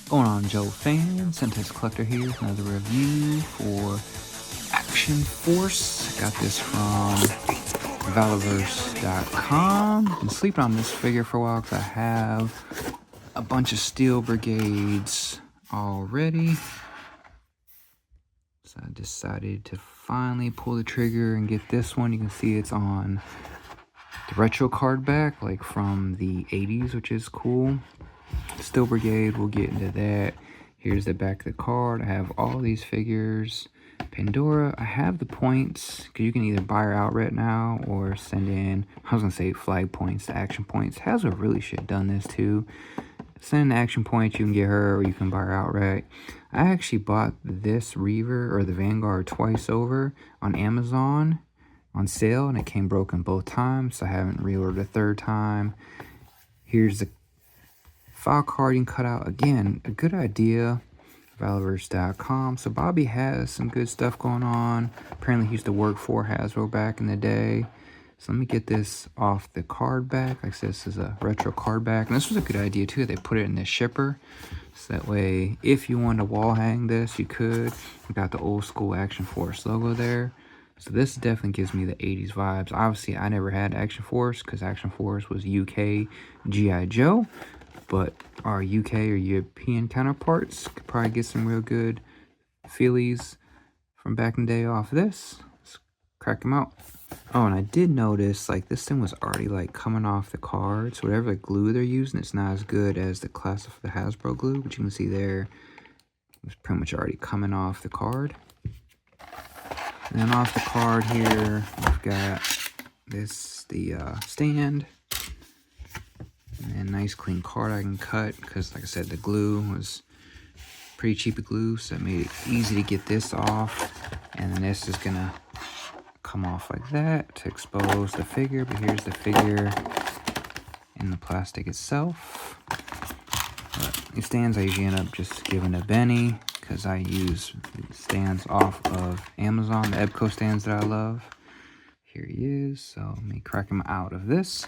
Going on, Joe fan, Centex Collector here with another review for Action Force. Got this from Valaverse.com. Been sleeping on this figure for a while because I have a bunch of Steel Brigades already. So I decided to finally pull the trigger and get this one. You can see it's on the retro card back, like from the 80s, which is cool. Steel Brigade, we'll get into that. Here's the back of the card. I have all these figures. Pandora, I have the points, because you can either buy her outright now or send in, I was going to say flag points, the action points. Hasbro really should have done this too. Send in the action points, you can get her, or you can buy her outright. I actually bought this Reaver, or the Vanguard, twice over on Amazon on sale, and it came broken both times, so I haven't reordered a third time. Here's the file card you can cut out. Again, a good idea. Valaverse.com. So Bobby has some good stuff going on. Apparently he used to work for Hasbro back in the day. So let me get this off the card back. Like I said, this is a retro card back. And this was a good idea too. They put it in the shipper. So that way, if you wanted to wall hang this, you could. You got the old school Action Force logo there. So this definitely gives me the 80s vibes. Obviously, I never had Action Force because Action Force was UK G.I. Joe. But our UK or European counterparts could probably get some real good feelies from back in the day off this. Let's crack them out. Oh, and I did notice, like, this thing was already, like, coming off the card. So whatever glue they're using, it's not as good as the classic, the Hasbro glue. But you can see there, it was pretty much already coming off the card. And then off the card here, we've got this, the stand. And nice clean card I can cut because, like I said, the glue was pretty cheap of glue, so it made it easy to get this off. And then this is gonna come off like that to expose the figure. But here's the figure in the plastic itself. But these stands I usually end up just giving to Benny because I use stands off of Amazon, the Ebco stands that I love. Here he is. So let me crack him out of this.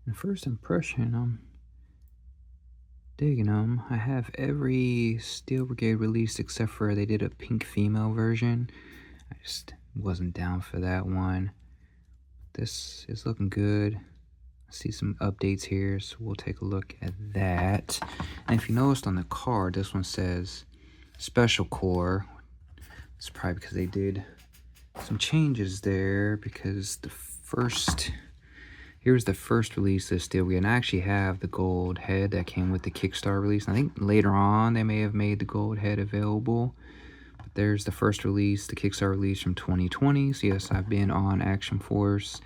And first impression, I'm digging them. I have every Steel Brigade released except for they did a pink female version. I just wasn't down for that one. This is looking good. I see some updates here, so we'll take a look at that. And if you noticed on the card, this one says Special Core. It's probably because they did some changes there because the first... Here's the first release of Steel Brigade, and I actually have the gold head that came with the Kickstarter release. And I think later on they may have made the gold head available. But there's the first release, the Kickstarter release from 2020. So yes, I've been on Action Force,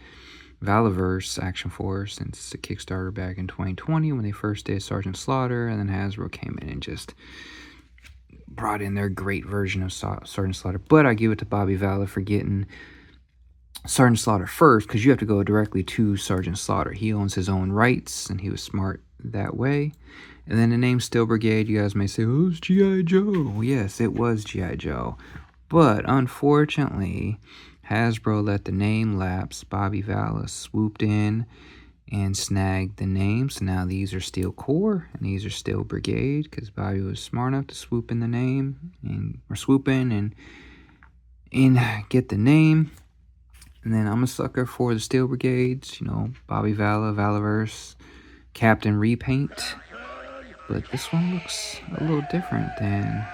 Valaverse Action Force since the Kickstarter back in 2020 when they first did Sergeant Slaughter, and then Hasbro came in and just brought in their great version of Sergeant Slaughter. But I give it to Bobby Vala for getting Sergeant Slaughter first, because you have to go directly to Sergeant Slaughter. He owns his own rights, and he was smart that way. And then the name Steel Brigade, you guys may say, oh, it's G.I. Joe. Well, yes, it was G.I. Joe. But unfortunately, Hasbro let the name lapse. Bobby Vala swooped in and snagged the name. So now these are Steel Corps, and these are Steel Brigade, because Bobby was smart enough to swoop in the name, or swoop in and get the name. And then I'm a sucker for the Steel Brigades, you know, Bobby Vala, Valaverse, Captain Repaint. But this one looks a little different than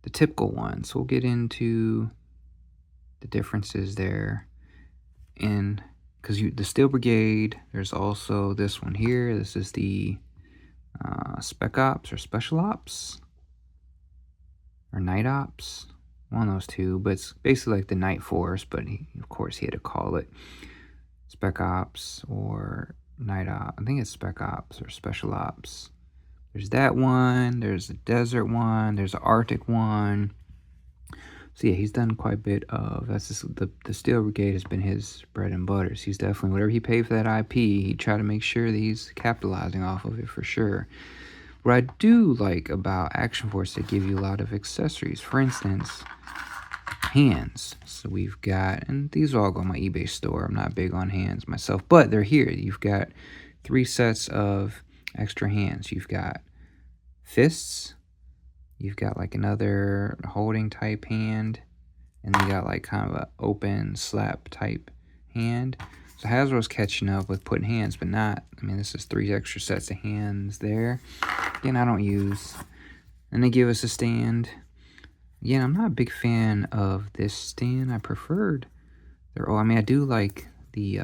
the typical one. So we'll get into the differences there. And because the Steel Brigade, there's also this one here. This is the Spec Ops or Special Ops or Night Ops. One of those two, but it's basically like the Night Force, but of course he had to call it Spec Ops or Night Ops. I think it's Spec Ops or Special Ops. There's that one, there's the Desert one, there's the Arctic one. So yeah, he's done quite a bit of, that's just, the Steel Brigade has been his bread and butter. So he's definitely, whatever he paid for that IP, he tried to make sure that he's capitalizing off of it for sure. What I do like about Action Force, they give you a lot of accessories. For instance, hands. So we've got, and these all go on my eBay store. I'm not big on hands myself, but they're here. You've got 3 sets of extra hands. You've got fists, you've got like another holding type hand, and then you got like kind of an open slap type hand. So Hasbro's catching up with putting hands, but not, I mean, this is 3 extra sets of hands there. Again, I don't use. And they give us a stand. Again, I'm not a big fan of this stand. I preferred their, I mean, I do like the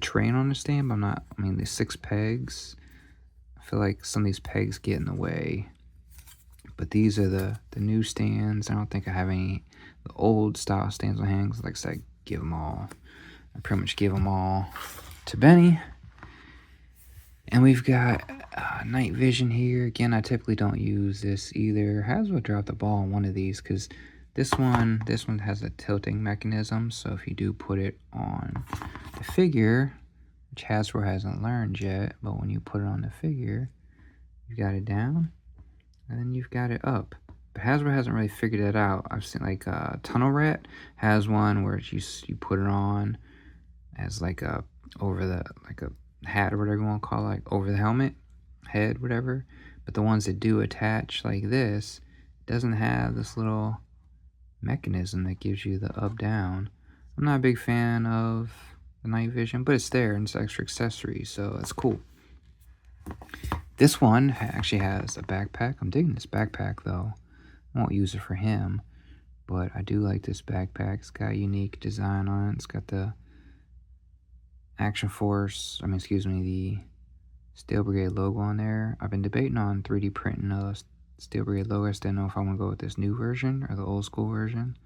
train on the stand, but I'm not, I mean, the 6 pegs. I feel like some of these pegs get in the way. But these are the new stands. I don't think I have any the old style stands on hands. Like I said, give them all. I pretty much give them all to Benny. And we've got night vision here. Again, I typically don't use this either. Hasbro dropped the ball on one of these because this one has a tilting mechanism. So if you do put it on the figure, which Hasbro hasn't learned yet, but when you put it on the figure, you've got it down and then you've got it up. But Hasbro hasn't really figured it out. I've seen like Tunnel Rat has one where you put it on as like a over the like a hat or whatever you want to call it, like over the helmet, head, whatever. But the ones that do attach like this doesn't have this little mechanism that gives you the up down. I'm not a big fan of the night vision, but it's there and it's extra accessory, so that's cool. This one actually has a backpack. I'm digging this backpack though. I won't use it for him, but I do like this backpack. It's got a unique design on it. It's got the Action Force, the Steel Brigade logo on there. I've been debating on 3D printing a Steel Brigade logo. I just didn't know if I want to go with this new version or the old school version.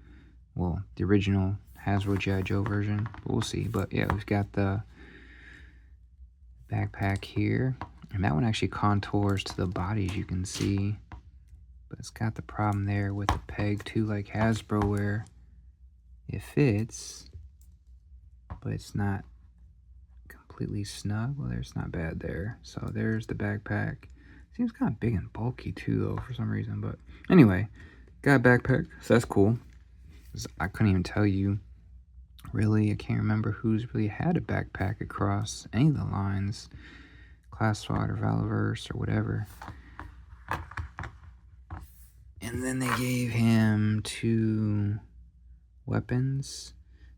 Well, the original Hasbro G.I. Joe version. But we'll see. But yeah, we've got the backpack here. And that one actually contours to the body, as you can see. But it's got the problem there with the peg too, like Hasbro, where it fits, but it's not completely snug. Well, there's not bad there. So there's the backpack. Seems kind of big and bulky too, though, for some reason. But anyway, got a backpack, so that's cool. I couldn't even tell you, really. I can't remember who's really had a backpack across any of the lines, Classified or Valaverse or whatever. And then they gave him 2 weapons.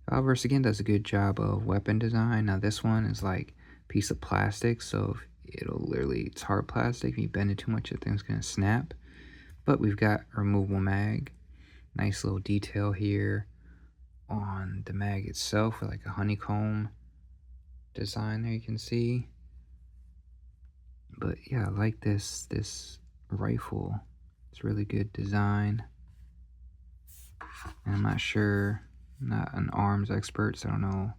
Valaverse again does a good job of weapon design. Now this one is like a piece of plastic, so it's hard plastic. If you bend it too much, the thing's gonna snap. But we've got a removable mag. Nice little detail here on the mag itself with like a honeycomb design there, you can see. But yeah, I like this rifle. It's really good design. And I'm not sure, I'm not an arms expert, so I don't know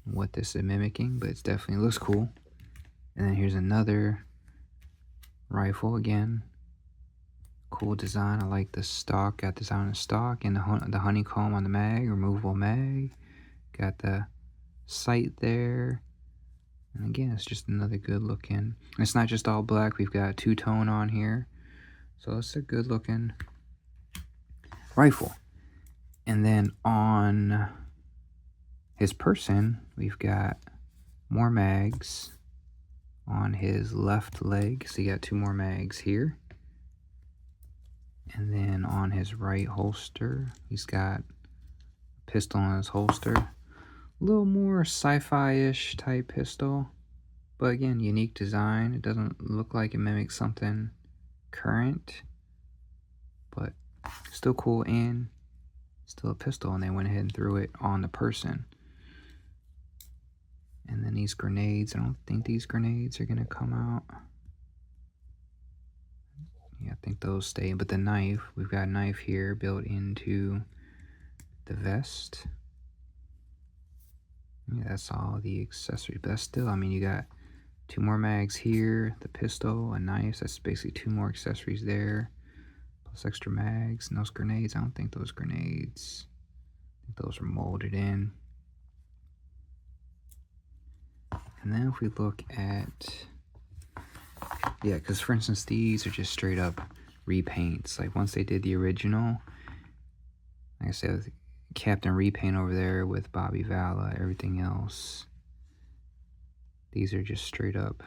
what this is mimicking, but it definitely looks cool. And then here's another rifle again. Cool design. I like the stock. Got this on the stock and the honeycomb on the mag, removable mag. Got the sight there. And again, it's just another good looking. And it's not just all black. We've got two-tone on here. So it's a good looking rifle. And then on his person, we've got more mags on his left leg. So you got 2 more mags here. And then on his right holster, he's got a pistol on his holster. A little more sci-fi-ish type pistol. But again, unique design. It doesn't look like it mimics something current. But still cool and still a pistol. And they went ahead and threw it on the person. And then these grenades. I don't think these grenades are going to come out. Yeah, I think those stay. But the knife, we've got a knife here built into the vest. Yeah, that's all the accessories. But that's still, I mean, you got 2 more mags here, the pistol, a knife. That's basically 2 more accessories there. Plus extra mags. And those grenades, I don't think those grenades, I think those are molded in. And then if we look at, yeah, because for instance, these are just straight up repaints. Like once they did the original, Like I said, Captain Repaint over there with Bobby Vala. Everything else, these are just straight up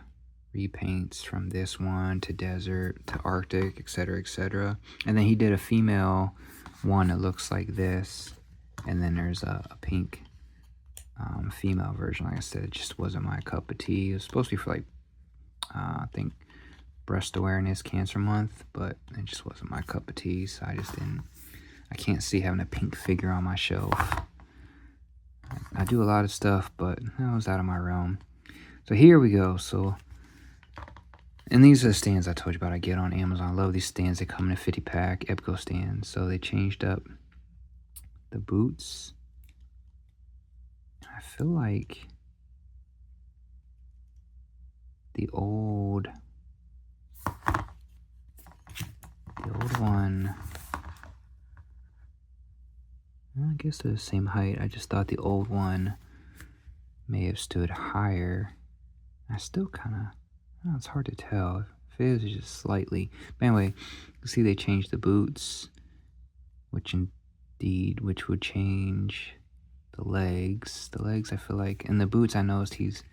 repaints from this one to Desert to Arctic, etc., etc. And then he did a female one that looks like this, and then there's a pink female version. Like I said, it just wasn't my cup of tea. It was supposed to be for like I think breast awareness cancer month, but it just wasn't my cup of tea, so I can't see having a pink figure on my shelf. I do a lot of stuff, but that was out of my realm. So here we go. So, and these are the stands I told you about I get on Amazon. I love these stands. They come in a 50-pack EPCO stands. So they changed up the boots. I feel like the old one, I guess they're the same height. I just thought the old one may have stood higher. I still kind of, it's hard to tell. If it is, just slightly. But anyway, you can see they changed the boots, which would change the legs. The legs, I feel like, and the boots, I noticed he's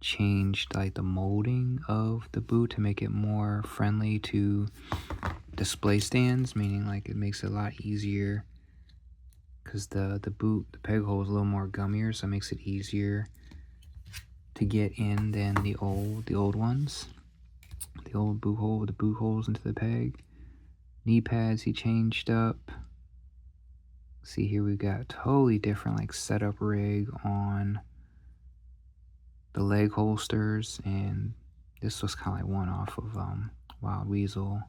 changed like the molding of the boot to make it more friendly to display stands, meaning like it makes it a lot easier because the peg hole is a little more gummier, so it makes it easier to get in than the old ones. The old boot hole with the boot holes into the peg. Knee pads he changed up. See here we got totally different like setup rig on the leg holsters, and this was kind of like one off of Wild Weasel.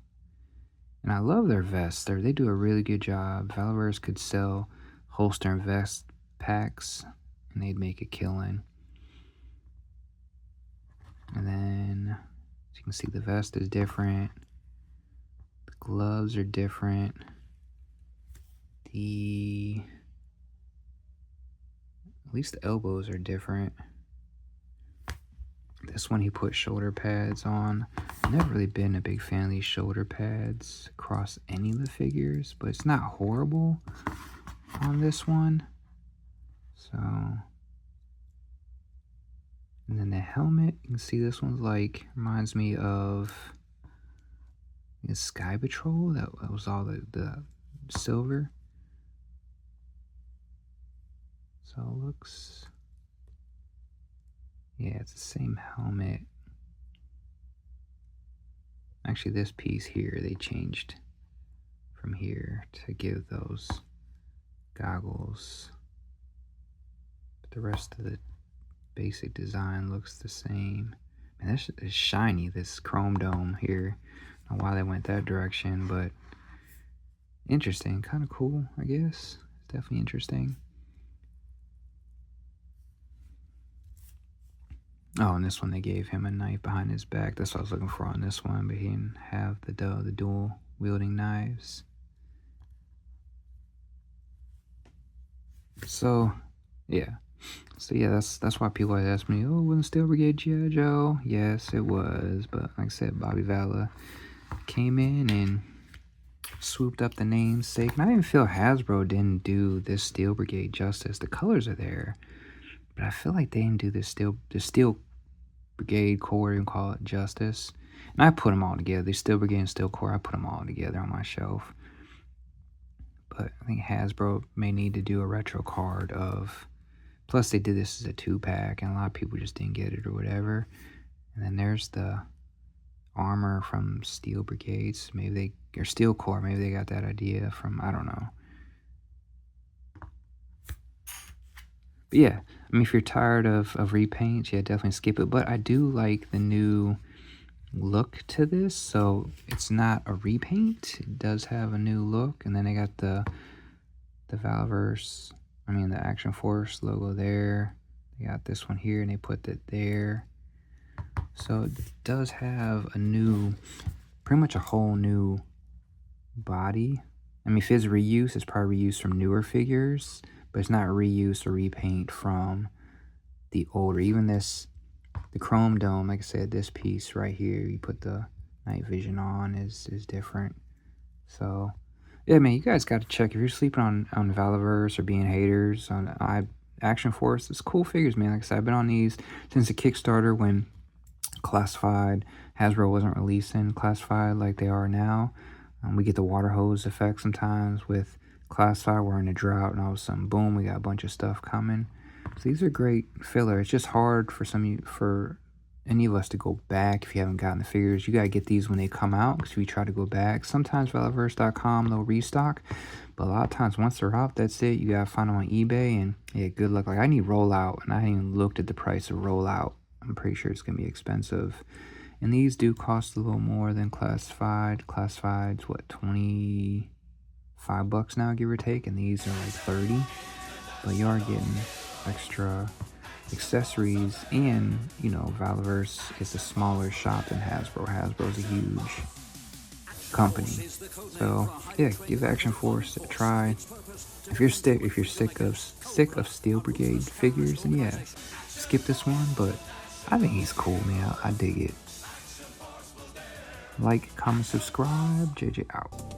And I love their vests. They do a really good job. Valaverse could sell holster and vest packs, and they'd make a killing. And then, as you can see, the vest is different. The gloves are different. At least the elbows are different. This one he put shoulder pads on. I've never really been a big fan of these shoulder pads across any of the figures, but it's not horrible on this one. So, and then the helmet, you can see this one's like, reminds me of the Sky Patrol. That was all the silver. So it looks, yeah, it's the same helmet. Actually, this piece here, they changed from here to give those goggles. But the rest of the basic design looks the same. Man, this is shiny, this chrome dome here. I don't know why they went that direction, but interesting. Kind of cool, I guess. It's definitely interesting. Oh, and this one they gave him a knife behind his back. That's what I was looking for on this one, but he didn't have the dual wielding knives. So, yeah. So yeah, that's why people always ask me, oh, wasn't Steel Brigade G.I. Joe? Yes, it was, but like I said, Bobby Vala came in and swooped up the namesake. And I even feel Hasbro didn't do this Steel Brigade justice. The colors are there, but I feel like they didn't do the Steel Brigade Corps, and call it justice. And I put them all together. The Steel Brigade and Steel Corps, I put them all together on my shelf. But I think Hasbro may need to do a retro card of, plus they did this as a 2-pack, and a lot of people just didn't get it or whatever. And then there's the armor from Steel Brigades. Maybe or Steel Corps, maybe they got that idea from, I don't know. But yeah, I mean, if you're tired of repaints, yeah, definitely skip it. But I do like the new look to this. So it's not a repaint. It does have a new look. And then they got the Valaverse, the Action Force logo there. They got this one here, and they put it there. So it does have a new, pretty much a whole new body. I mean, if it's reuse, it's probably reuse from newer figures, but it's not reuse or repaint from the older. Even this, the chrome dome, like I said, this piece right here, you put the night vision on, is different. So Yeah, man, you guys got to check if you're sleeping on Valaverse or being haters on Action Force. It's cool figures, man. Like I said, I've been on these since the Kickstarter when Classified Hasbro wasn't releasing Classified like they are now. We get the water hose effect sometimes with Classified. We're in a drought, and all of a sudden, boom, we got a bunch of stuff coming. So these are great filler. It's just hard for any of us to go back if you haven't gotten the figures. You gotta get these when they come out, because if you try to go back, sometimes Valaverse.com they'll restock, but a lot of times once they're out, that's it. You gotta find them on eBay, and yeah, good luck. Like I need Rollout, and I haven't even looked at the price of Rollout. I'm pretty sure it's gonna be expensive. And these do cost a little more than Classified. Classified's what, $25 now, give or take, and these are like 30. But you are getting extra accessories, and you know, Valaverse is a smaller shop than Hasbro. Hasbro's a huge company. So yeah, give Action Force a try. If you're sick of Steel Brigade figures, then yeah, skip this one. But I think he's cool, man. I dig it. Like, comment, subscribe. JJ out.